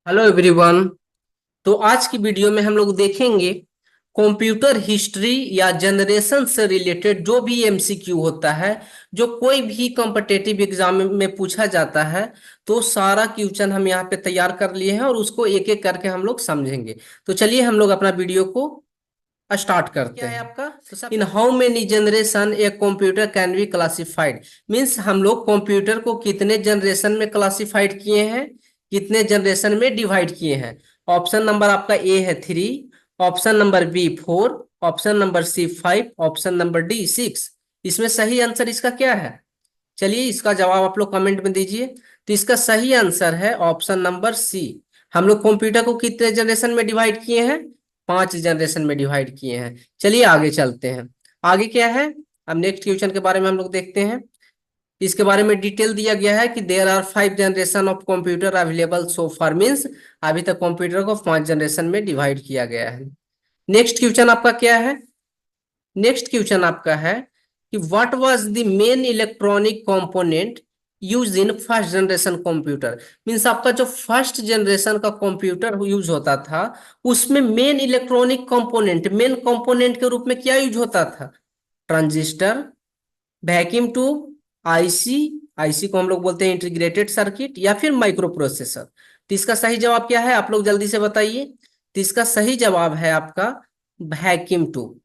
Hello everyone. तो आज की वीडियो में हम लोग देखेंगे कंप्यूटर हिस्ट्री या जनरेशन से रिलेटेड जो भी एमसीक्यू होता है, जो कोई भी कॉम्पिटिटिव एग्जाम में पूछा जाता है। तो सारा क्वेश्चन हम यहाँ पे तैयार कर लिए हैं और उसको एक एक करके हम लोग समझेंगे। तो चलिए हम लोग अपना वीडियो को स्टार्ट करते क्या है हैं। आपका in how many generation a computer can be classified. Means हम लोग कंप्यूटर को कितने जनरेशन में क्लासिफाइड किए हैं, कितने जनरेशन में डिवाइड किए हैं। ऑप्शन नंबर आपका ए है 3, option number B 4, option number C 5, option number D 6। इसमें सही आंसर इसका क्या है? चलिए इसका जवाब आप लोग कमेंट में दीजिए। तो इसका सही आंसर है ऑप्शन नंबर सी। हम लोग कंप्यूटर को कितने जनरेशन में डिवाइड किए हैं? 5 जनरेशन में डिवाइड किए हैं। चलिए आगे चलते हैं। आगे क्या है? अब नेक्स्ट क्वेश्चन के बारे में हम लोग देखते हैं। इसके बारे में डिटेल दिया गया है कि there are 5 generation of computer available so far. Means अभी तक कंप्यूटर को 5 जनरेशन में डिवाइड किया गया है। नेक्स्ट क्वेश्चन आपका क्या है? नेक्स्ट क्वेश्चन आपका है कि what was the main electronic component use in first generation computer. Means आपका जो फर्स्ट जनरेशन का कंप्यूटर यूज होता था, उसमें main electronic component, main component के रूप में क्या यूज होता था? Transistor, vacuum tube, IC. IC को हम लोग बोलते हैं इंटीग्रेटेड सर्किट, या फिर माइक्रो प्रोसेसर। तो इसका सही जवाब क्या है? आप लोग जल्दी से बताइए। तो इसका सही जवाब है आपका वैक्यूम ट्यूब।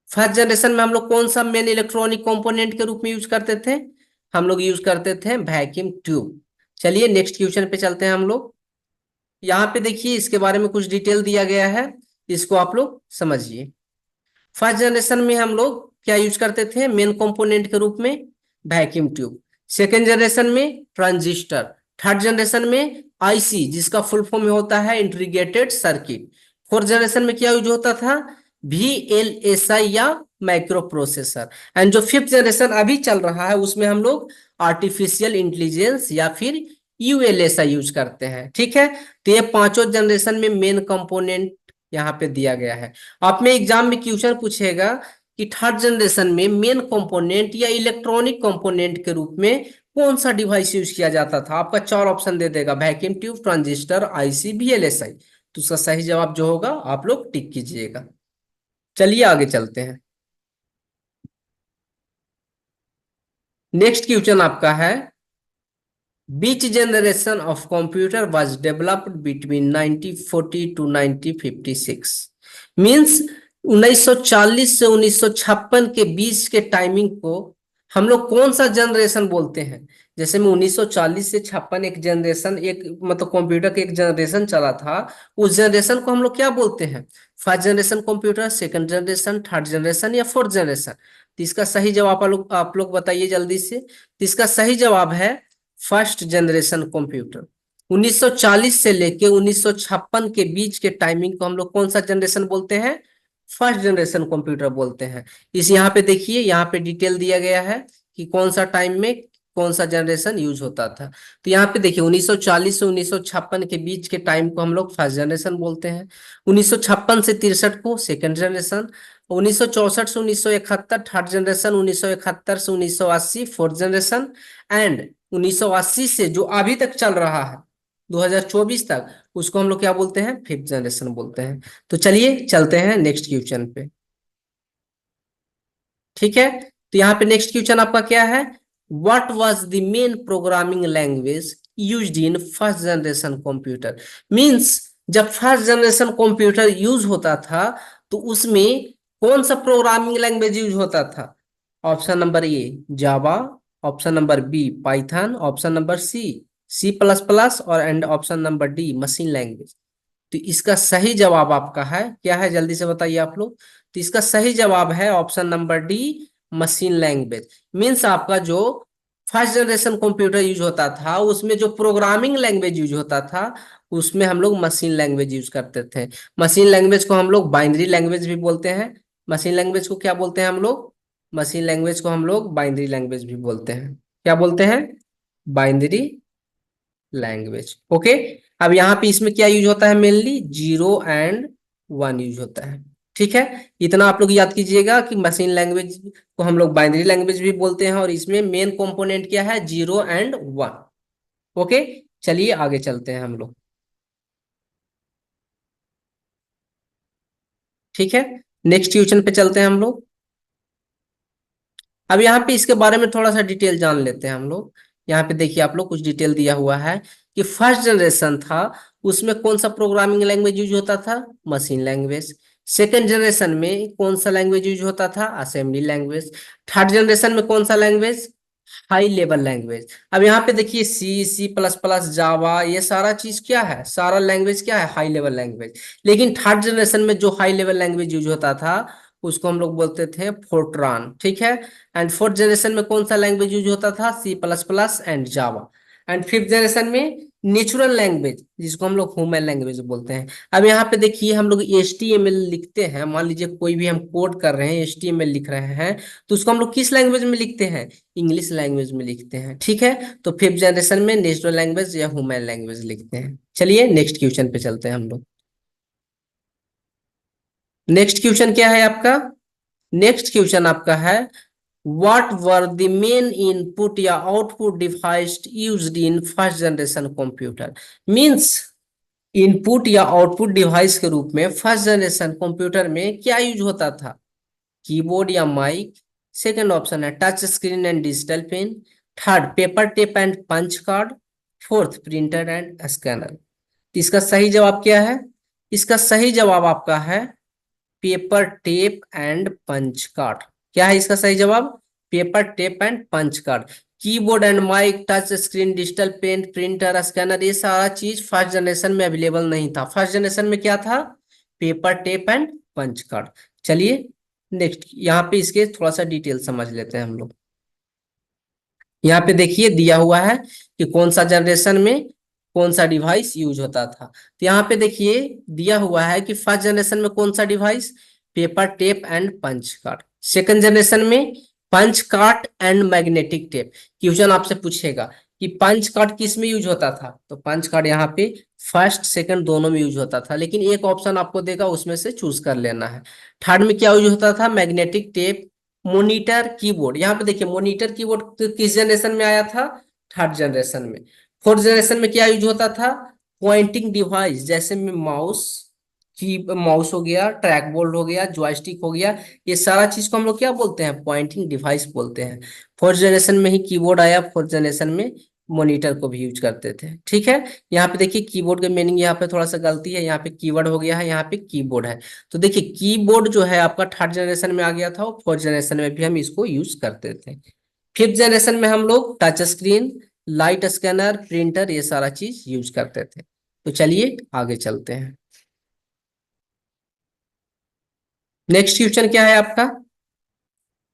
फर्स्ट जनरेशन में हम लोग कौन सा मेन इलेक्ट्रॉनिक कंपोनेंट के रूप में यूज करते थे? हम लोग यूज करते थे वैक्यूम ट्यूब। चलिए नेक्स्ट क्वेश्चन पे चलते हैं हम लोग। यहाँ पे देखिए इसके बारे में कुछ डिटेल दिया गया है, इसको आप लोग समझिए। फर्स्ट जनरेशन में हम लोग क्या यूज करते थे मेन कंपोनेंट के रूप में? Vacuum tube. सेकेंड जनरेशन में ट्रांजिस्टर। थर्ड जनरेशन में आईसी, जिसका फुल फॉर्म में होता है इंटीग्रेटेड सर्किट। फोर्थ जनरेशन में क्या यूज होता था? वीएलएसआई या माइक्रो प्रोसेसर। एंड जो फिफ्थ जनरेशन अभी चल रहा है उसमें हम लोग आर्टिफिशियल इंटेलिजेंस या फिर यूएलएसआई यूज करते हैं। ठीक है। तो ये पांचों जनरेशन में मेन कंपोनेंट यहाँ पे दिया गया है। आप में एग्जाम में क्वेश्चन पूछेगा कि थर्ड जनरेशन में मेन कंपोनेंट या इलेक्ट्रॉनिक कंपोनेंट के रूप में कौन सा डिवाइस यूज किया जाता था। आपका 4 ऑप्शन दे देगा, vacuum tube, transistor, IC, VLSI. तो उसका सही जवाब जो होगा आप लोग टिक कीजिएगा। चलिए आगे चलते हैं। नेक्स्ट क्वेश्चन आपका है which generation of computer was developed between 1940 to 1956। Means 1940 से 1956 के बीच के टाइमिंग को हम लोग कौन सा जनरेशन बोलते हैं? जैसे में 1940 से 56 एक जनरेशन, एक मतलब कंप्यूटर का एक जनरेशन चला था, उस जनरेशन को हम लोग क्या बोलते हैं? First generation computer, second generation, third generation या फोर्थ जनरेशन। तो इसका सही जवाब आप लोग बताइए जल्दी से। तो इसका सही जवाब है फर्स्ट जनरेशन कंप्यूटर। 1940 से लेके 1956 के बीच के टाइमिंग को हम लोग कौन सा जनरेशन बोलते हैं? फर्स्ट जनरेशन कंप्यूटर बोलते हैं। इस यहाँ पे देखिए, यहाँ पे डिटेल दिया गया है कि कौन सा टाइम में कौन सा जनरेशन यूज होता था। तो यहाँ पे देखिए 1940 से 1956 के बीच के टाइम को हम लोग फर्स्ट जनरेशन बोलते हैं। 1956 से 63 को सेकंड जनरेशन। 1964 से 1971 थर्ड जनरेशन। 1971 से 1980 फोर्थ जनरेशन। एंड 1980 से जो अभी तक चल रहा है 2024 तक, उसको हम लोग क्या बोलते हैं? फिफ्थ जनरेशन बोलते हैं। तो चलिए चलते हैं नेक्स्ट क्वेश्चन पे। ठीक है। तो यहाँ पे नेक्स्ट क्वेश्चन आपका क्या है? What was the main programming language used in first generation computer. Means जब फर्स्ट जनरेशन कंप्यूटर यूज होता था तो उसमें कौन सा प्रोग्रामिंग लैंग्वेज यूज होता था? Option number A Java, option number B Python, option number C C plus plus, और and option number D machine language. तो इसका सही जवाब आपका है क्या है? जल्दी से बताइए आप लोग। तो इसका सही जवाब है option number D machine language. Means आपका जो फर्स्ट जनरेशन कंप्यूटर यूज होता था उसमें जो प्रोग्रामिंग लैंग्वेज यूज होता था उसमें हम लोग मशीन लैंग्वेज यूज करते थे। मशीन लैंग्वेज को हम लोग बाइनरी लैंग्वेज भी बोलते हैं। मशीन लैंग्वेज को क्या बोलते हैं हम लोग? मशीन लैंग्वेज को हम लोग बाइनरी लैंग्वेज भी बोलते हैं। क्या बोलते हैं? Binary language. ओके। अब यहाँ पे इसमें क्या यूज होता है? मेनली 0 और 1 यूज होता है। ठीक है। इतना आप लोग याद कीजिएगा कि मशीन लैंग्वेज को हम लोग बाइनरी लैंग्वेज भी बोलते हैं और इसमें मेन कंपोनेंट क्या है? 0 और 1। ओके। चलिए आगे चलते हैं हम लोग। ठीक है, नेक्स्ट क्वेश्चन पे चलते हैं हम लोग। अब यहाँ पे इसके बारे में थोड़ा सा डिटेल जान लेते हैं हम लोग। यहाँ पे देखिए आप लोग, कुछ डिटेल दिया हुआ है कि फर्स्ट जनरेशन था, उसमें कौन सा प्रोग्रामिंग लैंग्वेज यूज होता था, मशीन लैंग्वेज। सेकेंड जनरेशन में कौन सा लैंग्वेज यूज होता था, असेंबली लैंग्वेज। थर्ड जनरेशन में कौन सा लैंग्वेज, हाई लेवल लैंग्वेज। अब यहाँ पे देखिए सी, सी प्लस प्लस, जावा, ये सारा चीज क्या है, सारा लैंग्वेज क्या है, हाई लेवल लैंग्वेज। लेकिन थर्ड जनरेशन में जो हाई लेवल लैंग्वेज यूज होता था उसको हम लोग बोलते थे फोर्ट्रान, ठीक है। एंड फोर्थ जनरेशन में कौन सा लैंग्वेज यूज होता था, C plus plus and Java. And fifth generation में नेचुरल लैंग्वेज, जिसको हम लोग ह्यूमन लैंग्वेज बोलते हैं। अब यहाँ पे देखिए हम लोग HTML लिखते हैं, मान लीजिए कोई भी हम कोड कर रहे हैं, HTML लिख रहे हैं, तो उसको हम लोग किस लैंग्वेज में लिखते हैं, इंग्लिश लैंग्वेज में लिखते हैं, ठीक है। तो फिफ्थ जनरेशन में नेचुरल लैंग्वेज या ह्यूमन लैंग्वेज लिखते हैं। चलिए नेक्स्ट क्वेश्चन पे चलते हैं हम लोग। नेक्स्ट क्वेश्चन क्या है आपका, नेक्स्ट क्वेश्चन आपका है, what were the main input या output device used in first generation computer. Means input या आउटपुट डिवाइस के रूप में फर्स्ट जनरेशन कंप्यूटर में क्या यूज होता था, कीबोर्ड या माइक। सेकंड ऑप्शन है touch screen and digital pen. Third paper tape and punch card. Fourth printer and scanner. इसका सही जवाब क्या है, इसका सही जवाब आपका है paper tape and punch card. क्या है इसका सही जवाब, paper tape and punch card. Keyboard and mic, touch screen, digital pen, printer, scanner, ये सारा चीज फर्स्ट जनरेशन में अवेलेबल नहीं था। फर्स्ट जनरेशन में क्या था, paper tape and punch card. चलिए नेक्स्ट, यहाँ पे इसके थोड़ा सा डिटेल समझ लेते हैं हम लोग। यहाँ पे देखिए दिया हुआ है कि कौन सा जनरेशन में कौन सा डिवाइस यूज होता था। तो यहाँ पे देखिए दिया हुआ है कि फर्स्ट जनरेशन में कौन सा device, paper tape and punch card. Second generation में punch card and magnetic tape. Question आपसे पूछेगा कि पंच कार्ड किस में यूज होता था, तो पंच कार्ड यहाँ पे फर्स्ट सेकंड दोनों में यूज होता था, लेकिन एक ऑप्शन आपको देगा उसमें से चूज कर लेना है। थर्ड में क्या यूज होता था, मैग्नेटिक टेप। मॉनिटर कीबोर्ड, यहाँ पे देखिए मॉनिटर कीबोर्ड किस जनरेशन में आया था, थर्ड जनरेशन में। फोर्थ जनरेशन में क्या यूज होता था, पॉइंटिंग डिवाइस, जैसे में माउस, की माउस हो गया, ट्रैक बॉल हो गया, जॉयस्टिक हो गया, ये सारा चीज को हम लोग क्या बोलते हैं, पॉइंटिंग डिवाइस बोलते हैं। फोर्थ जनरेशन में ही कीबोर्ड आया, फोर्थ जनरेशन में मॉनिटर को भी यूज करते थे, ठीक है। यहाँ पे देखिए कीबोर्ड का मीनिंग यहाँ पे थोड़ा सा गलती है, यहाँ पे कीवर्ड हो गया है, यहाँ पे कीबोर्ड है। तो देखिए कीबोर्ड जो है आपका थर्ड जनरेशन में आ गया था, और फोर्थ जनरेशन में भी हम इसको यूज करते थे। फिफ्थ जनरेशन में हम लोग touch screen, light scanner, printer, ये सारा चीज यूज करते थे। तो चलिए आगे चलते हैं। नेक्स्ट क्वेश्चन क्या है आपका,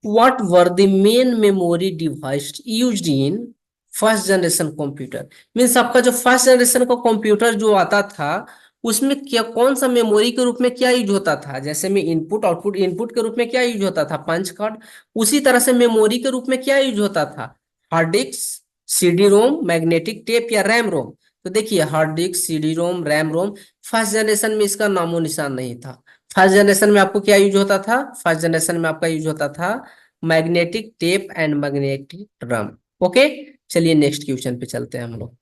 what were the main memory device used in first generation computer. Means आपका जो फर्स्ट जनरेशन का कंप्यूटर जो आता था, उसमें क्या कौन सा मेमोरी के रूप में क्या यूज होता था, जैसे में इनपुट आउटपुट, इनपुट के रूप में क्या यूज होता था, पंच कार्ड। उसी तरह से मेमोरी के रूप में क्या यूज होता था, हार्ड डिस्क, CD रोम, मैग्नेटिक टेप या रैम रोम। तो देखिए हार्ड डिस्क, CD रोम, रैम रोम, फर्स्ट जनरेशन में इसका नामो निशान नहीं था। फर्स्ट जनरेशन में आपको क्या यूज होता था, फर्स्ट जनरेशन में आपका यूज होता था magnetic tape and magnetic drum. Okay, चलिए नेक्स्ट क्वेश्चन पे चलते हैं हम लोग।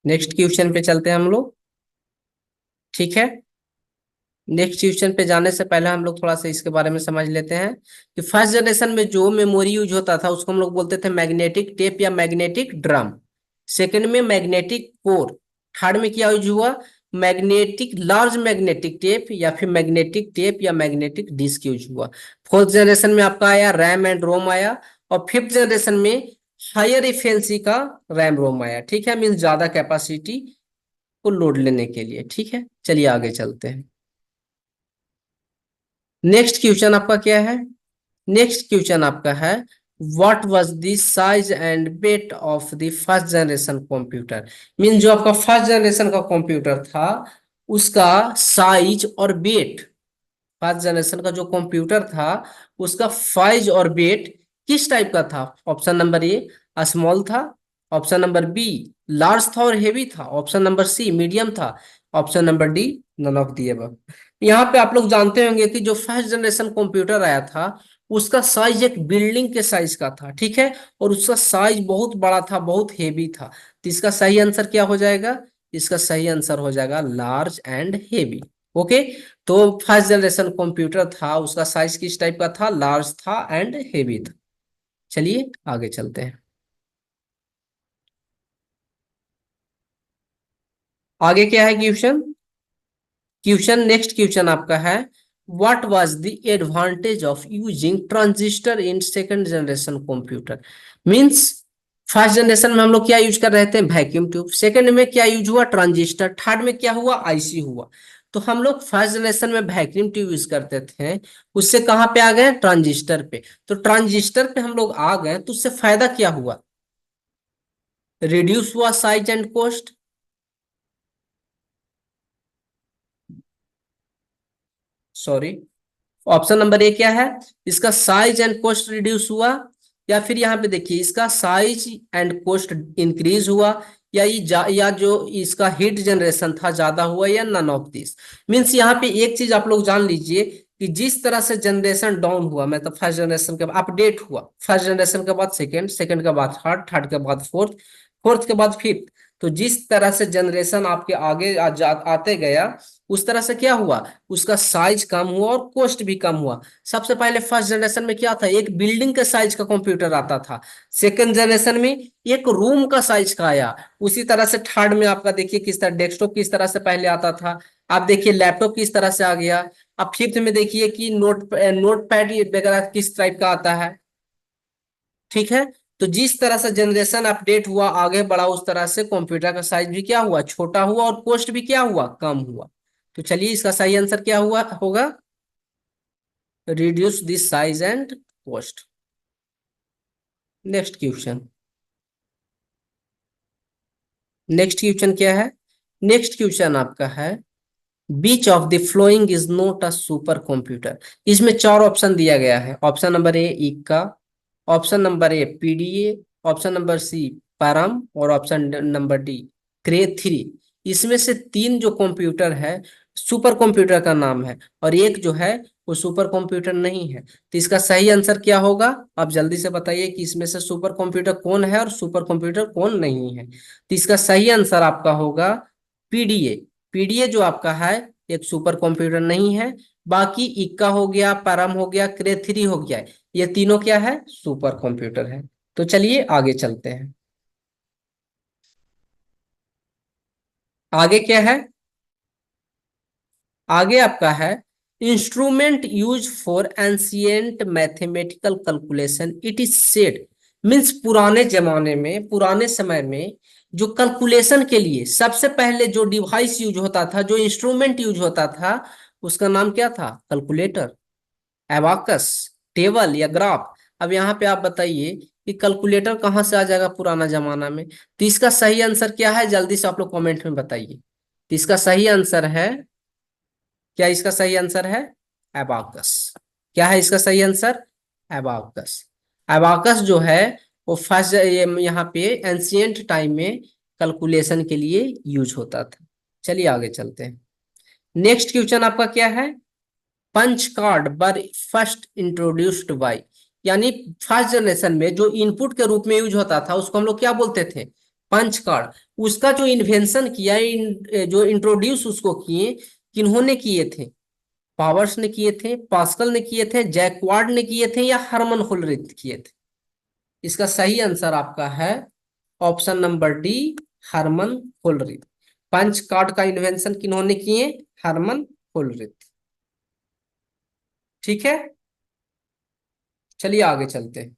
नेक्स्ट क्वेश्चन पे चलते हैं हम लोग, ठीक है। नेक्स्ट क्वेश्चन पे जाने से पहले हम लोग थोड़ा सा इसके बारे में समझ लेते हैं कि फर्स्ट जनरेशन में जो मेमोरी यूज होता था उसको हम लोग बोलते थे मैग्नेटिक टेप या मैग्नेटिक ड्रम। सेकंड में मैग्नेटिक कोर। थर्ड में क्या यूज हुआ, मैग्नेटिक लार्ज मैग्नेटिक टेप या फिर मैग्नेटिक टेप या मैग्नेटिक डिस्क यूज हुआ। फोर्थ जनरेशन में आपका आया रैम एंड रोम आया। और फिफ्थ जनरेशन में हायर इफिशिएंसी का रैम रोम आया, ठीक है, मीन्स ज्यादा कैपेसिटी को लोड लेने के लिए, ठीक है। चलिए आगे चलते हैं। नेक्स्ट क्वेश्चन आपका क्या है, नेक्स्ट क्वेश्चन आपका है, what was the size and weight of the first generation computer. Mean जो आपका फर्स्ट जनरेशन का कंप्यूटर था उसका साइज और वेट, फर्स्ट जनरेशन का जो कंप्यूटर था उसका साइज और वेट किस टाइप का था। ऑप्शन नंबर ए स्मॉल था, ऑप्शन नंबर बी लार्ज था और हेवी था, ऑप्शन नंबर सी मीडियम था, option number D none of the above. यहाँ पे आप लोग जानते होंगे कि जो फर्स्ट जनरेशन कंप्यूटर आया था उसका साइज एक बिल्डिंग के साइज का था, ठीक है, और उसका साइज बहुत बड़ा था, बहुत हेवी था। तो इसका सही आंसर क्या हो जाएगा, इसका सही आंसर हो जाएगा लार्ज एंड हेवी। ओके। तो फर्स्ट जनरेशन कंप्यूटर था, उसका साइज किस टाइप का था, लार्ज था एंड हेवी था। चलिए आगे चलते हैं। आगे क्या है क्वेश्चन। क्वेश्चन नेक्स्ट क्वेश्चन आपका है, what was the advantage of using transistor in second generation computer. Means first generation में हम लोग क्या यूज कर रहे थे, वैक्यूम ट्यूब। सेकंड में क्या यूज हुआ, ट्रांजिस्टर। थर्ड में क्या हुआ, आईसी हुआ। तो हम लोग फर्स्ट जनरेशन में वैक्यूम ट्यूब यूज करते थे, उससे कहाँ पे आ गए, ट्रांजिस्टर पे। तो ट्रांजिस्टर पे हम लोग आ गए तो उससे फायदा क्या हुआ, रिड्यूस हुआ size and cost. Sorry, option number ए क्या है, इसका साइज एंड कॉस्ट रिड्यूस हुआ, या फिर यहाँ पे देखिए इसका साइज एंड कॉस्ट इंक्रीज हुआ, या जो इसका हीट जनरेशन था ज्यादा हुआ, या नन ऑफ दिस। मीन्स यहाँ पे एक चीज आप लोग जान लीजिए कि जिस तरह से जनरेशन डाउन हुआ, मतलब फर्स्ट जनरेशन के बाद अपडेट हुआ, फर्स्ट जनरेशन के बाद सेकंड, सेकंड के बाद थर्ड, थर्ड के बाद फोर्थ, फोर्थ के बाद फिफ्थ। तो जिस तरह से जनरेशन आपके आगे आते गया, उस तरह से क्या हुआ, उसका साइज कम हुआ और कॉस्ट भी कम हुआ। सबसे पहले फर्स्ट जनरेशन में क्या था, एक बिल्डिंग के साइज का कंप्यूटर आता था। सेकंड जनरेशन में एक रूम का साइज का आया। उसी तरह से थर्ड में आपका देखिए किस तरह डेस्कटॉप किस तरह से पहले आता था, आप देखिए लैपटॉप किस तरह से आ गया। अब फिफ्थ में देखिए कि नोट पैड वगैरह किस टाइप का आता है। ठीक है। तो जिस तरह से जनरेशन अपडेट हुआ, आगे बढ़ा, उस तरह से कंप्यूटर का साइज भी क्या हुआ, छोटा हुआ, और कॉस्ट भी क्या हुआ, कम हुआ। तो चलिए इसका सही आंसर क्या हुआ होगा, reduce this size and cost. Next question. Next question क्या है, नेक्स्ट क्वेश्चन आपका है, which of the following is not a super computer. इसमें चार ऑप्शन दिया गया है। Option number A Eka, option number A PDA, option number C Param, और option number D Cray three. इसमें से तीन जो कंप्यूटर है सुपर कंप्यूटर का नाम है, और एक जो है वो सुपर कंप्यूटर नहीं है। तो इसका सही आंसर क्या होगा, आप जल्दी से बताइए कि इसमें से सुपर कंप्यूटर कौन है और सुपर कंप्यूटर कौन नहीं है। तो इसका सही आंसर आपका होगा पीडीए। पीडीए जो आपका है एक सुपर कंप्यूटर नहीं है। बाकी इक्का हो गया, परम हो गया, क्रे थ्री हो गया, ये तीनों क्या है, सुपर कंप्यूटर है। तो चलिए आगे चलते हैं। आगे क्या है, आगे आपका है, instrument use for ancient mathematical calculation it is said. Means पुराने जमाने में, पुराने समय में जो कैलकुलेशन के लिए सबसे पहले जो डिवाइस यूज होता था, जो इंस्ट्रूमेंट यूज होता था, उसका नाम क्या था, कैलकुलेटर, एबाकस, टेबल या ग्राफ। अब यहाँ पे आप बताइए कि कैलकुलेटर कहाँ से आ जाएगा पुराना जमाना में। तो इसका सही आंसर क्या है, जल्दी से आप लोग कमेंट में बताइए। तो इसका सही आंसर है, क्या इसका सही आंसर है, एबाकस। क्या है इसका सही आंसर, एबाकस। एबाकस जो है वो फर्स्ट यहाँ पे एंशियंट टाइम में कैलकुलेशन के लिए यूज होता था। चलिए आगे चलते हैं। नेक्स्ट क्वेश्चन आपका क्या है, पंच कार्ड बर फर्स्ट इंट्रोड्यूस्ड बाय। यानी फर्स्ट जनरेशन में जो इनपुट के रूप में यूज होता था उसको हम लोग क्या बोलते थे, पंच कार्ड। उसका जो इन्वेंशन किया, जो इंट्रोड्यूस उसको किए, किन्होंने किए थे, पावर्स ने किए थे, पास्कल ने किए थे, जैकवार्ड ने किए थे, या हरमन होलरिथ किए थे। इसका सही आंसर आपका है option number D, Herman Hollerith. Punch card का इन्वेंशन किन्होंने किए, हरमन होलरिथ। ठीक है। चलिए आगे चलते हैं।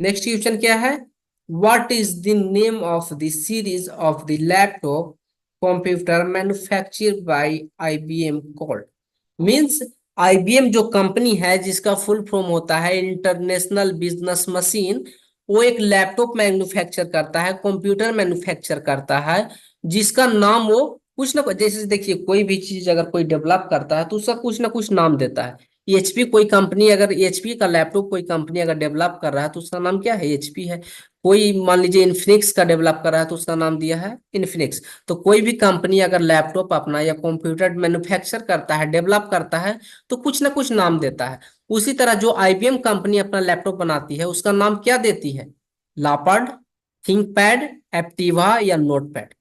नेक्स्ट क्वेश्चन क्या है, what is the name of the series of the laptop computer manufactured by IBM called. Means IBM जो कंपनी है जिसका फुल फॉर्म होता है इंटरनेशनल बिजनेस मशीन, वो एक लैपटॉप मैन्युफैक्चर करता है, कंप्यूटर मैन्युफैक्चर करता है, जिसका नाम वो कुछ ना कुछ, जैसे देखिए कोई भी चीज अगर कोई डेवलप करता है तो उसका कुछ ना कुछ नाम देता है। एचपी कोई कंपनी, अगर एचपी का लैपटॉप कोई कंपनी अगर डेवलप कर रहा है तो उसका नाम क्या है, एचपी है। कोई मान लीजिए इन्फिनिक्स का डेवलप कर रहा है तो उसका नाम दिया है इन्फिनिक्स। तो कोई भी कंपनी अगर लैपटॉप अपना या कंप्यूटर मैन्युफैक्चर करता है, डेवलप करता है, तो कुछ ना कुछ नाम देता है। उसी तरह जो आईबीएम कंपनी अपना लैपटॉप बनाती है उसका नाम क्या देती है, लापर्ड, थिंकपैड, एप्टीवा या नोटपैड।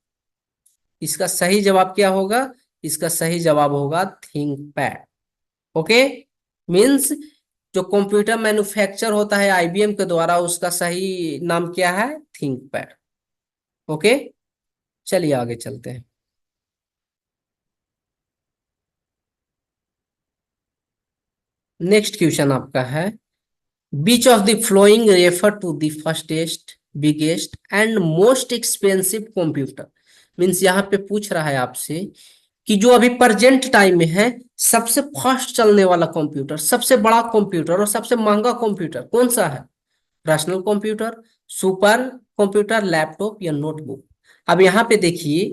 इसका सही जवाब क्या होगा? इसका सही जवाब होगा थिंकपैड। ओके, मीन्स जो कंप्यूटर मैन्युफैक्चर होता है आईबीएम के द्वारा, उसका सही नाम क्या है? थिंकपैड। ओके, चलिए आगे चलते हैं। नेक्स्ट क्वेश्चन आपका है, which of the following refer to the firstest biggest and most expensive computer. Means यहाँ पे पूछ रहा है आपसे कि जो अभी प्रेजेंट टाइम में है सबसे फास्ट चलने वाला कंप्यूटर, सबसे बड़ा कंप्यूटर और सबसे महंगा कंप्यूटर कौन सा है? Personal computer, super computer, laptop या नोटबुक। अब यहाँ पे देखिए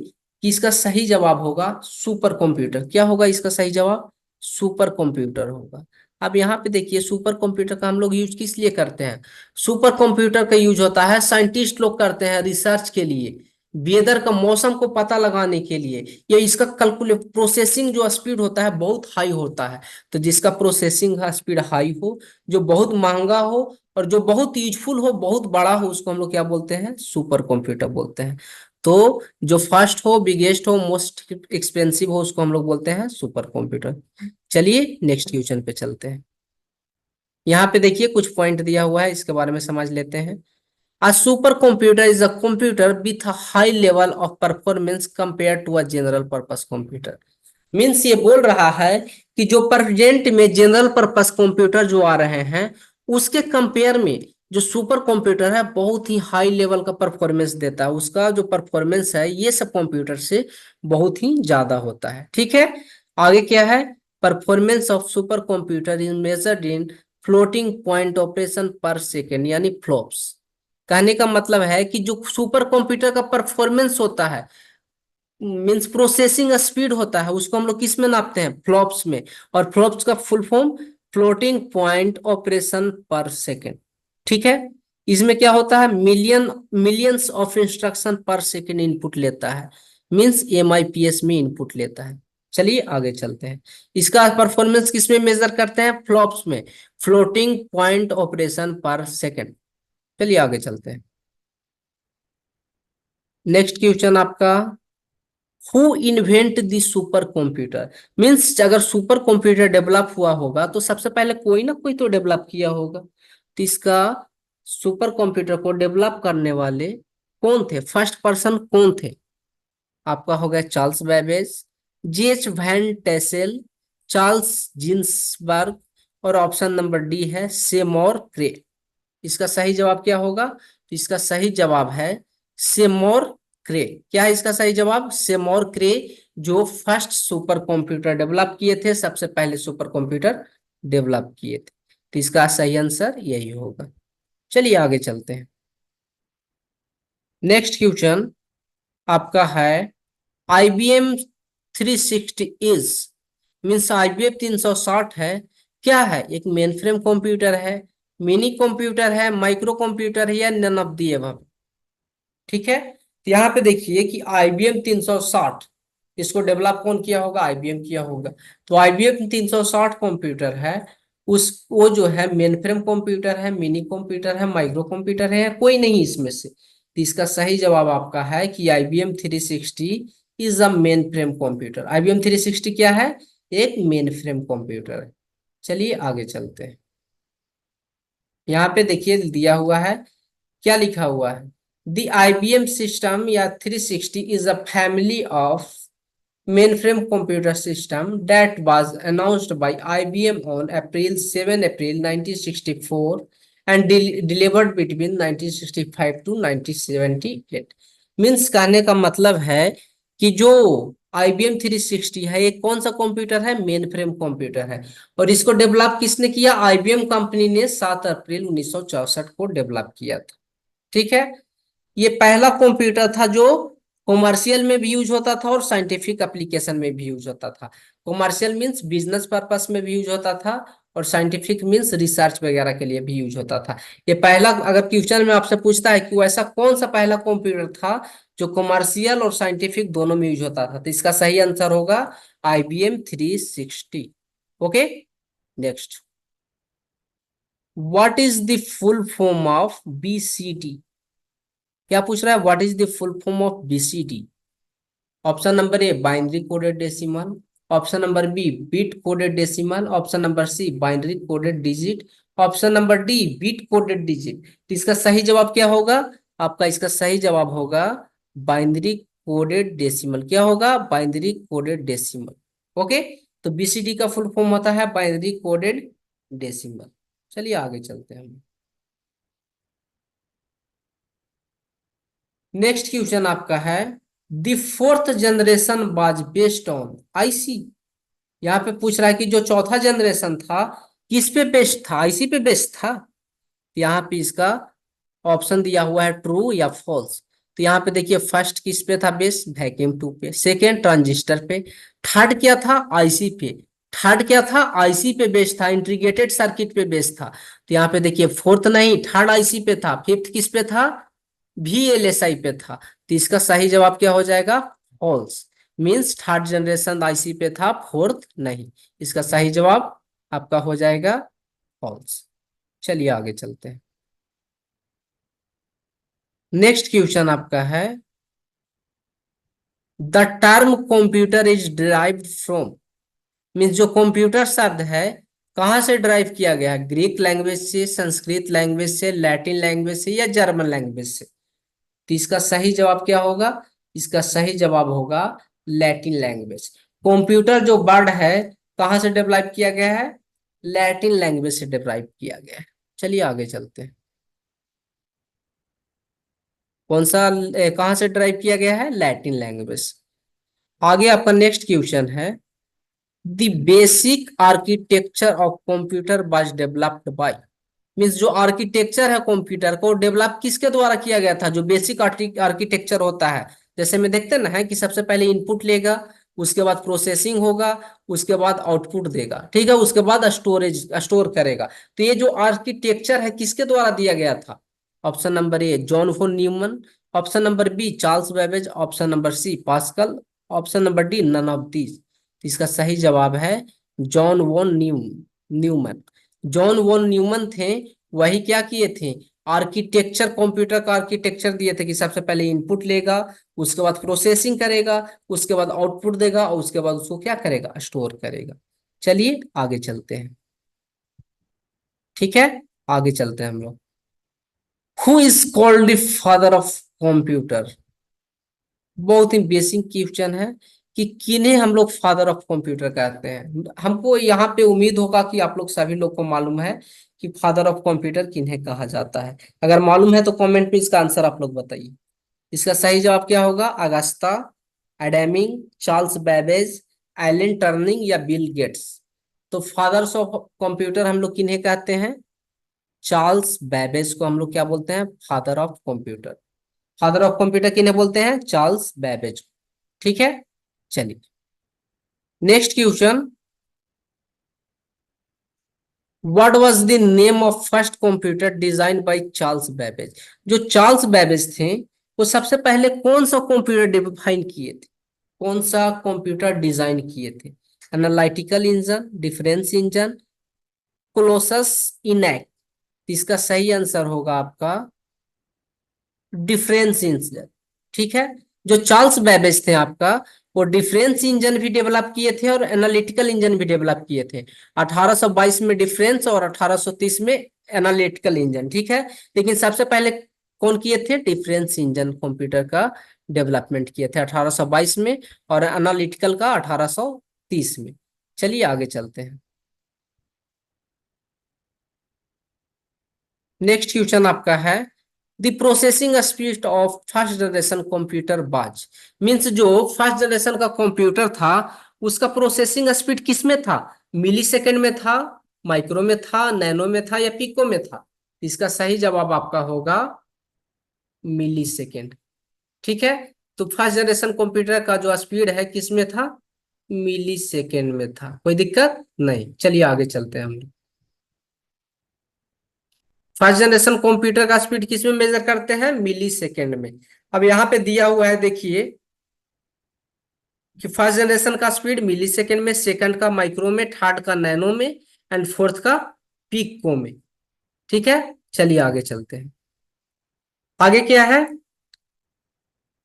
कि इसका सही जवाब होगा सुपर कंप्यूटर। क्या होगा इसका सही जवाब? सुपर कंप्यूटर होगा। अब यहाँ पे देखिए सुपर कंप्यूटर का हम लोग यूज किस लिए करते हैं? सुपर कंप्यूटर का यूज होता है साइंटिस्ट लोग करते हैं रिसर्च के लिए, वेदर का मौसम को पता लगाने के लिए, या इसका कैलकुलेट प्रोसेसिंग जो स्पीड होता है बहुत हाई होता है। तो जिसका प्रोसेसिंग का स्पीड हाई हो, जो बहुत महंगा हो और जो बहुत यूजफुल हो, बहुत बड़ा हो, उसको हम लोग क्या बोलते हैं? सुपर कंप्यूटर बोलते हैं। तो जो फास्ट हो, बिगेस्ट हो, मोस्ट एक्सपेंसिव हो, उसको हम लोग बोलते हैं सुपर कंप्यूटर। चलिए नेक्स्ट क्वेश्चन पे चलते हैं। यहाँ पे देखिए कुछ पॉइंट दिया हुआ है, इसके बारे में समझ लेते हैं। A supercomputer is a computer with a high level of performance compared to a general purpose computer। Means ये बोल रहा है कि जो प्रेजेंट में जनरल पर्पस कंप्यूटर जो आ रहे हैं उसके कंपेयर में जो सुपर कंप्यूटर है बहुत ही हाई लेवल का परफॉर्मेंस देता है। उसका जो परफॉर्मेंस है ये सब कंप्यूटर से बहुत ही ज्यादा होता है। ठीक है, आगे क्या है? Performance of super computer is measured in floating point operation पर सेकेंड, यानी फ्लॉप्स। कहने का मतलब है कि जो सुपर कंप्यूटर का परफॉर्मेंस होता है, मीन्स प्रोसेसिंग स्पीड होता है, उसको हम लोग किस में नापते हैं? फ्लॉप्स में। और फ्लॉप्स का full form floating point operation पर सेकेंड। ठीक है, इसमें क्या होता है? मिलियंस ऑफ इंस्ट्रक्शन पर सेकेंड इनपुट लेता है, मीन्स एमआईपीएस में इनपुट लेता है। चलिए आगे चलते हैं। इसका परफॉर्मेंस किस में मेजर करते हैं? फ्लॉप्स में, फ्लोटिंग पॉइंट ऑपरेशन पर सेकेंड। चलिए आगे चलते हैं। नेक्स्ट क्वेश्चन आपका, who invent the super computer. Means अगर सुपर कंप्यूटर डेवलप हुआ होगा तो सबसे पहले कोई ना कोई तो डेवलप किया होगा। तो इसका सुपर कंप्यूटर को डेवलप करने वाले कौन थे? फर्स्ट पर्सन कौन थे? आपका हो गया Charles Babbage, GH van Tassel, Charles Ginsburg, और ऑप्शन नंबर डी है सेमोर क्रे। इसका सही जवाब क्या होगा? तो इसका सही जवाब है सेमोर क्रे। क्या है इसका सही जवाब? सेमोर क्रे, जो फर्स्ट सुपर कंप्यूटर डेवलप किए थे, सबसे पहले सुपर कंप्यूटर डेवलप किए थे। तो इसका सही आंसर यही होगा। चलिए आगे चलते हैं। नेक्स्ट क्वेश्चन आपका है, IBM 360 इज, मीन्स IBM 360 है, क्या है? एक मेन फ्रेम कंप्यूटर है, मिनी कंप्यूटर है, माइक्रो कंप्यूटर है, या नन ऑफ दी एबव। ठीक है, तो यहाँ पे देखिए कि IBM 360, इसको डेवलप कौन किया होगा? IBM किया होगा। तो IBM 360 कंप्यूटर है, उस वो जो है मेन फ्रेम कंप्यूटर है, मिनी कंप्यूटर है, माइक्रो कंप्यूटर है, या कोई नहीं इसमें से। तो इसका सही जवाब आपका है कि IBM 360 is a main frame computer. IBM 360 क्या है? एक मेन फ्रेम कंप्यूटर है। चलिए आगे चलते हैं। यहाँ पे देखिए दिया हुआ है, क्या लिखा हुआ है? द IBM सिस्टम या 360 is a family of mainframe computer system that was announced by IBM on April 1964 and delivered between 1965 to 1978। Means कहने का मतलब है कि जो IBM 360 है, ये कौन सा कंप्यूटर है? मेन फ्रेम कंप्यूटर है। और इसको डेवलप किसने किया? IBM कंपनी ने 7 अप्रैल 1964 को डेवलप किया था। ठीक है, ये पहला कंप्यूटर था जो कॉमर्शियल में भी यूज होता था और साइंटिफिक एप्लीकेशन में भी यूज होता था। कॉमर्शियल मींस बिजनेस पर्पस में भी यूज होता था, और साइंटिफिक मींस रिसर्च वगैरह के लिए भी यूज होता था। ये पहला, अगर क्वेश्चन में आपसे पूछता है कि वो ऐसा कौन सा पहला कंप्यूटर था जो कॉमर्शियल और साइंटिफिक दोनों में यूज होता था, तो इसका सही आंसर होगा IBM 360। Okay, next, what is the full form of BCD? क्या पूछ रहा है? What is the full form of BCD? Option number A binary coded decimal, option number B bit coded decimal, option number C binary coded digit, option number D bit coded digit. तो इसका सही जवाब क्या होगा? आपका इसका सही जवाब होगा बाइनरी कोडेड डेसिमल। क्या होगा? Binary coded decimal. ओके, तो बीसीडी का फुल फॉर्म होता है बाइनरी कोडेड डेसिमल। चलिए आगे चलते हैं। नेक्स्ट क्वेश्चन आपका है, the fourth generation was based on IC. यहाँ पे पूछ रहा है कि जो चौथा जनरेशन था किस पे बेस्ड था? आईसी पे बेस्ड था। यहाँ पे इसका ऑप्शन दिया हुआ है ट्रू या फॉल्स। तो यहाँ पे देखिए, फर्स्ट किस पे था बेस? वैक्यूम ट्यूब पे। सेकेंड ट्रांजिस्टर पे। थर्ड क्या था? आईसी पे। थर्ड क्या था? आईसी पे बेस था, इंटीग्रेटेड सर्किट पे बेस था। तो यहाँ पे देखिए, फोर्थ नहीं, थर्ड आईसी पे था। फिफ्थ किस पे था? VLSI पे था। तो इसका सही जवाब क्या हो जाएगा? False. Means third generation IC पे था, फोर्थ नहीं। इसका सही जवाब आपका हो जाएगा फॉल्स। चलिए आगे चलते हैं। नेक्स्ट क्वेश्चन आपका है, the term computer is derived from. Means जो कंप्यूटर शब्द है कहाँ से ड्राइव किया गया है? ग्रीक लैंग्वेज से, संस्कृत लैंग्वेज से, लैटिन लैंग्वेज से, या जर्मन लैंग्वेज से? तो इसका सही जवाब क्या होगा? इसका सही जवाब होगा लैटिन लैंग्वेज। कंप्यूटर जो वर्ड है कहाँ से डेवलप किया गया है? लैटिन लैंग्वेज से डेवलप किया गया है। चलिए आगे चलते हैं। कौन सा कहाँ से ड्राइव किया गया है? Latin language. आगे आपका नेक्स्ट क्वेश्चन है, the basic architecture of computer was developed by. Means जो आर्किटेक्चर है कंप्यूटर को डेवलप किसके द्वारा किया गया था? जो बेसिक आर्किटेक्चर होता है, जैसे में देखते हैं ना है कि सबसे पहले इनपुट लेगा, उसके बाद प्रोसेसिंग होगा, उसके बाद आउटपुट देगा, ठीक है, उसके बाद स्टोरेज स्टोर करेगा। तो ये जो आर्किटेक्चर है किसके द्वारा दिया गया था? Option number A John von Neumann, option number B Charles Babbage, option number C Pascal, option number D none of these. इसका सही जवाब है John von Neumann. John von Neumann थे, वही क्या किए थे? आर्किटेक्चर, कंप्यूटर का आर्किटेक्चर दिए थे कि सबसे पहले इनपुट लेगा, उसके बाद प्रोसेसिंग करेगा, उसके बाद आउटपुट देगा, और उसके बाद उसको क्या करेगा? स्टोर करेगा। चलिए आगे चलते हैं। ठीक है, आगे चलते हैं हम लोग। Who is called the father of computer? बहुत ही बेसिक क्वेश्चन है कि किन्हें हम लोग फादर ऑफ कंप्यूटर कहते हैं। हमको यहाँ पे उम्मीद होगा कि आप लोग सभी लोग को मालूम है कि फादर ऑफ कंप्यूटर किन्हें कहा जाता है। अगर मालूम है तो कमेंट में इसका आंसर आप लोग बताइए। इसका सही जवाब क्या होगा? Augusta, Ada King, Charles Babbage, Alan Turing, या बिल गेट्स? तो फादर्स ऑफ कंप्यूटर हम लोग किन्हें कहते हैं? चार्ल्स बेबेज को हम लोग क्या बोलते हैं? Father of computer. Father of computer किन्हें बोलते हैं? Charles Babbage. ठीक है, चलिए next question, what was the name of first computer design by Charles Babbage? जो चार्ल्स बेबेज थे वो सबसे पहले कौन सा कंप्यूटर डिफाइन किए थे? कौन सा कंप्यूटर डिजाइन किए थे? Analytical engine, difference engine, Colossus, ENIAC? इसका सही आंसर होगा आपका डिफरेंस इंजन। ठीक है, जो चार्ल्स बेबेज थे आपका, वो डिफरेंस इंजन भी डेवलप किए थे और एनालिटिकल इंजन भी डेवलप किए थे। 1822 में डिफरेंस और 1830 में एनालिटिकल इंजन। ठीक है, लेकिन सबसे पहले कौन किए थे? डिफरेंस इंजन कंप्यूटर का डेवलपमेंट किए थे 1822 में, और एनालिटिकल का 1830 में। चलिए आगे चलते हैं। नेक्स्ट क्वेश्चन आपका है, the processing speed of first generation computer बाज। मीन्स जो फर्स्ट जनरेशन का कंप्यूटर था उसका प्रोसेसिंग स्पीड किस में था? मिली सेकेंड में था, माइक्रो में था, नैनो में था, या पिको में था? इसका सही जवाब आपका होगा मिली सेकेंड। ठीक है, तो फर्स्ट जनरेशन कंप्यूटर का जो स्पीड है किस में था? मिली सेकेंड में था। कोई दिक्कत नहीं, चलिए आगे चलते हैं हम। फर्स्ट जनरेशन कंप्यूटर का स्पीड किस में मेजर करते हैं? मिली सेकेंड में। अब यहाँ पे दिया हुआ है देखिए कि फर्स्ट जनरेशन का स्पीड मिली सेकेंड में, सेकंड का माइक्रो में, थर्ड का नैनो में, एंड फोर्थ का पिको में। ठीक है, चलिए आगे चलते हैं। आगे क्या है?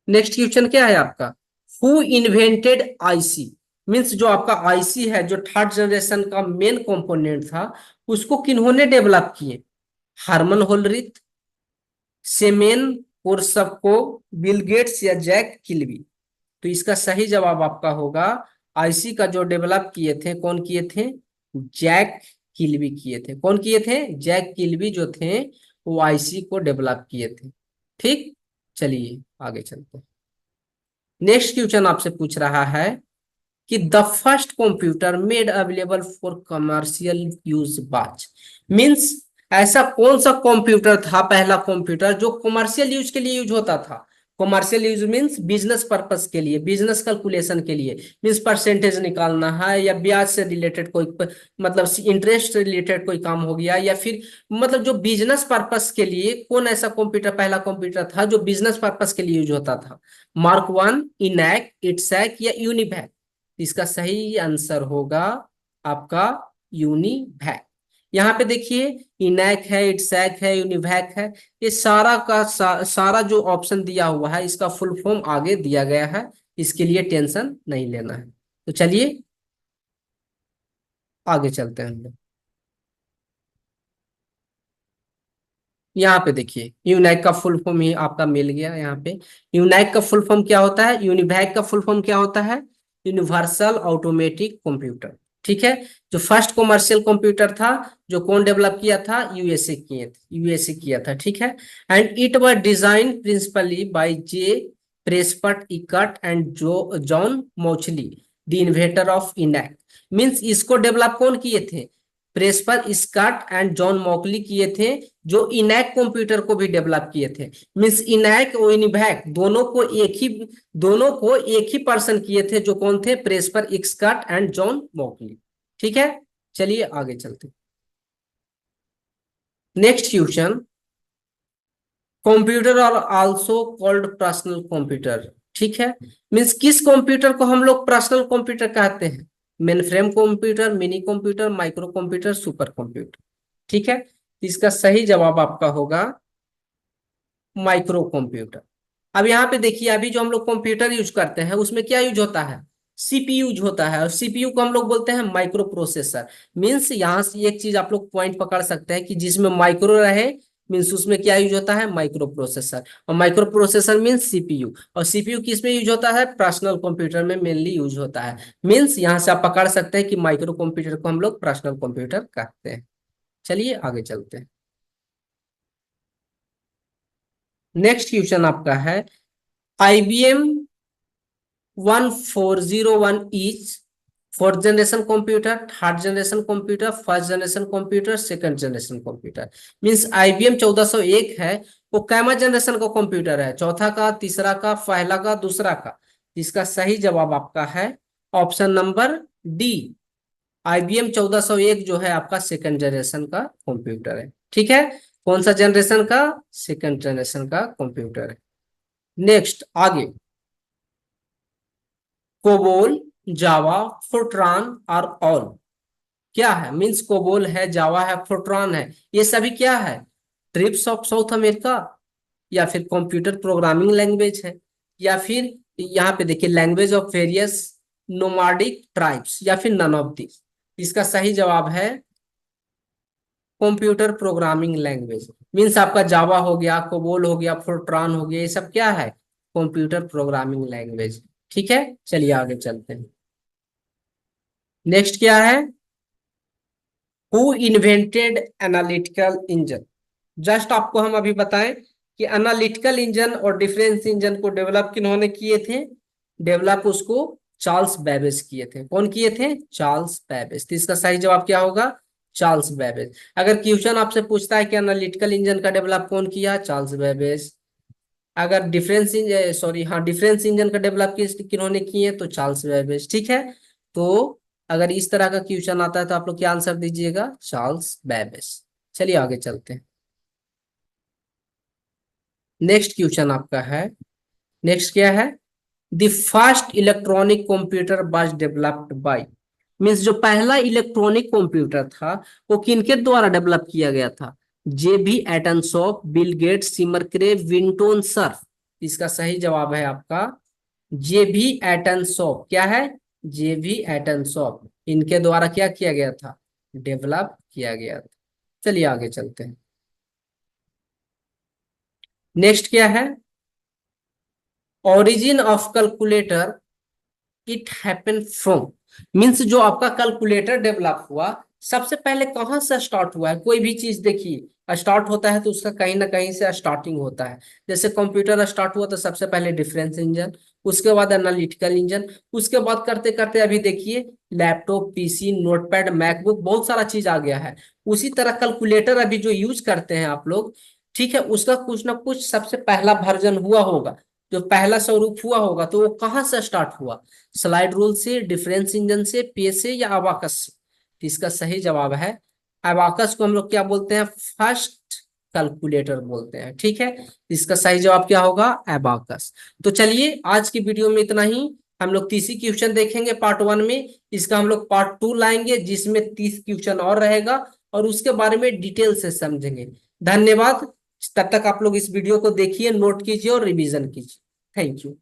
नेक्स्ट क्वेश्चन क्या है आपका? हु इन्वेंटेड आईसी, मीन्स जो आपका आईसी है, जो थर्ड जनरेशन का मेन कंपोनेंट था, उसको किन्होंने डेवलप किए? हार्मन होलरिथ, सेमेन कोरसको, बिल गेट्स या जैक किल्बी? तो इसका सही जवाब आपका होगा, आईसी का जो डेवलप किए थे, कौन किए थे? जैक किल्बी किए थे। कौन किए थे? जैक किल्बी जो थे, वो आईसी को डेवलप किए थे। ठीक, चलिए आगे चलते हैं। नेक्स्ट क्वेश्चन आपसे पूछ रहा है कि the first computer made available for commercial use बाच, मीन्स ऐसा कौन सा कंप्यूटर था, पहला कंप्यूटर जो कमर्शियल यूज के लिए यूज होता था? Commercial use means business purpose के लिए, बिजनेस कैलकुलेशन के लिए, मीन्स परसेंटेज निकालना है, या ब्याज से रिलेटेड कोई मतलब इंटरेस्ट रिलेटेड कोई काम हो गया, या फिर मतलब जो बिजनेस पर्पस के लिए कौन ऐसा कंप्यूटर, पहला कंप्यूटर था जो बिजनेस पर्पस के लिए यूज होता था? मार्क वन, इनैक, इट्सैक या यूनिवैक? इसका सही आंसर होगा आपका यूनिवैक। यहाँ पे देखिए, इनैक है, इट्सैक है, यूनिवैक है, ये सारा का सारा जो ऑप्शन दिया हुआ है, इसका फुल फॉर्म आगे दिया गया है, इसके लिए टेंशन नहीं लेना है। तो चलिए आगे चलते हैं हम लोग। यहाँ पे देखिए, यूनाइक का फुल फॉर्म ही आपका मिल गया यहाँ पे। यूनाइक का फुल फॉर्म क्या होता है? यूनिवैक का फुल फॉर्म क्या होता है? Universal automatic computer. ठीक है, जो फर्स्ट कमर्शियल कंप्यूटर था, जो कौन डेवलप किया था? यूएसए किए थे, यूएसए किया था। ठीक है, and it was design principally by J Presper Eckert and जो John Mauchly, the inventor of ENIAC. Means इसको डेवलप कौन किए थे? Presper Scott and John Mauchly किए थे, जो इनैक कंप्यूटर को भी डेवलप किए थे। मींस इनैक और इनवैक दोनों को एक ही पर्सन किए थे, जो कौन थे? Presper Scott and John Mauchly. ठीक है, चलिए आगे चलते। नेक्स्ट क्वेश्चन, कंप्यूटर और आल्सो कॉल्ड पर्सनल कंप्यूटर। ठीक है, मींस किस कंप्यूटर को हम लोग पर्सनल कंप्यूटर कहते हैं? Main frame computer, mini computer, micro computer, super computer. ठीक है, इसका सही जवाब आपका होगा माइक्रो कंप्यूटर। अब यहाँ पे देखिए, अभी जो हम लोग कंप्यूटर यूज करते हैं, उसमें क्या यूज होता है? सीपीयू यूज होता है, और सीपीयू को हम लोग बोलते हैं माइक्रो प्रोसेसर। मीन्स यहाँ से एक चीज आप लोग पॉइंट पकड़ सकते हैं कि जिसमें माइक्रो रहे, मीन्स उसमें क्या यूज होता है? Micro processor. और माइक्रो प्रोसेसर मीन्स सीपीयू, और सीपीयू किस में यूज होता है? पर्सनल कंप्यूटर में मेनली यूज होता है। मीन्स यहाँ से आप पकड़ सकते हैं कि माइक्रो कंप्यूटर को हम लोग पर्सनल कंप्यूटर कहते हैं। चलिए आगे चलते हैं। नेक्स्ट क्वेश्चन आपका है, IBM 1401 is fourth generation computer, third generation computer, first generation computer, second generation computer? Means IBM 1401 है, वो कैमा जनरेशन का कंप्यूटर है? चौथा का, तीसरा का, पहला का, दूसरा का? इसका सही जवाब आपका है ऑप्शन नंबर डी। IBM 1401 जो है आपका सेकंड जनरेशन का कंप्यूटर है। ठीक है, कौन सा जनरेशन का? सेकंड जनरेशन का कंप्यूटर है। नेक्स्ट आगे, कोबोल, जावा, फोर्ट्रान और ऑल क्या है? मींस कोबोल है, जावा है, फोर्ट्रान है, ये सभी क्या है? ट्रिप्स ऑफ साउथ अमेरिका, या फिर कंप्यूटर प्रोग्रामिंग लैंग्वेज है, या फिर यहाँ पे देखिए लैंग्वेज ऑफ वेरियस नोमाडिक ट्राइब्स, या फिर नन ऑफ दिस? इसका सही जवाब है कंप्यूटर प्रोग्रामिंग लैंग्वेज। मींस आपका जावा हो गया, कोबोल हो गया, फोर्ट्रान हो गया, ये सब क्या है? Computer programming language. ठीक है, चलिए आगे चलते हैं। नेक्स्ट क्या है? Who invented analytical engine? Just आपको हम अभी बताएं कि एनालिटिकल इंजन और डिफरेंस इंजन को डेवलप किन्होंने किए थे? डेवलप उसको चार्ल्स बेबेज किए थे। कौन किए थे? Charles Babbage. तो इसका सही जवाब क्या होगा? Charles Babbage. अगर क्वेश्चन आपसे पूछता है कि एनालिटिकल इंजन का डेवलप कौन किया? Charles Babbage. अगर डिफरेंस इंजन, सॉरी हाँ, डिफरेंस इंजन का डेवलप किन्होंने किए? तो चार्ल्स बेबेज। ठीक है, तो अगर इस तरह का क्वेश्चन आता है तो आप लोग क्या आंसर दीजिएगा? Charles Babbage. चलिए आगे चलते हैं। नेक्स्ट क्वेश्चन आपका है, नेक्स्ट क्या है? The first electronic computer was developed by, means जो पहला इलेक्ट्रॉनिक कंप्यूटर था, वो किनके द्वारा डेवलप किया गया था? JB एटनसॉफ, बिल गेट्स, सिमर क्रे, विंटोन सर्फ? इसका सही जवाब है आपका जेबी एटनसॉफ, क्या है? जेबी एटनसॉफ, इनके द्वारा क्या किया गया था? डेवलप किया गया था। चलिए आगे चलते हैं। नेक्स्ट क्या है? Origin of calculator, it happen from, means जो आपका कैलकुलेटर डेवलप हुआ, सबसे पहले कहाँ से स्टार्ट हुआ है? कोई भी चीज देखिए, स्टार्ट होता है तो उसका कहीं ना कहीं से स्टार्टिंग होता है। जैसे कंप्यूटर स्टार्ट हुआ तो सबसे पहले डिफरेंस इंजन, उसके बाद एनालिटिकल इंजन, उसके बाद करते करते अभी देखिए लैपटॉप, पीसी, नोटपैड, मैकबुक, बहुत सारा चीज आ गया है। उसी तरह कैलकुलेटर अभी जो यूज करते हैं आप लोग, ठीक है, उसका कुछ ना कुछ सबसे पहला वर्जन हुआ होगा, जो पहला स्वरूप हुआ होगा, तो वो कहाँ से स्टार्ट हुआ? स्लाइड रूल से, डिफरेंस इंजन से, पे से, या अबाकस से? तो इसका सही जवाब है अबाकस को हम लोग क्या बोलते हैं? फर्स्ट कैलकुलेटर बोलते हैं, ठीक है। इसका सही जवाब क्या होगा? अबाकस। तो चलिए आज की वीडियो में इतना ही। हम लोग 30 क्वेश्चन देखेंगे पार्ट 1 में, इसका हम लोग पार्ट 2 लाएंगे जिसमें 30 क्वेश्चन और रहेगा, और उसके बारे में डिटेल से समझेंगे। धन्यवाद। तब तक आप लोग इस वीडियो को देखिए, नोट कीजिए और रिवीजन कीजिए। Thank you.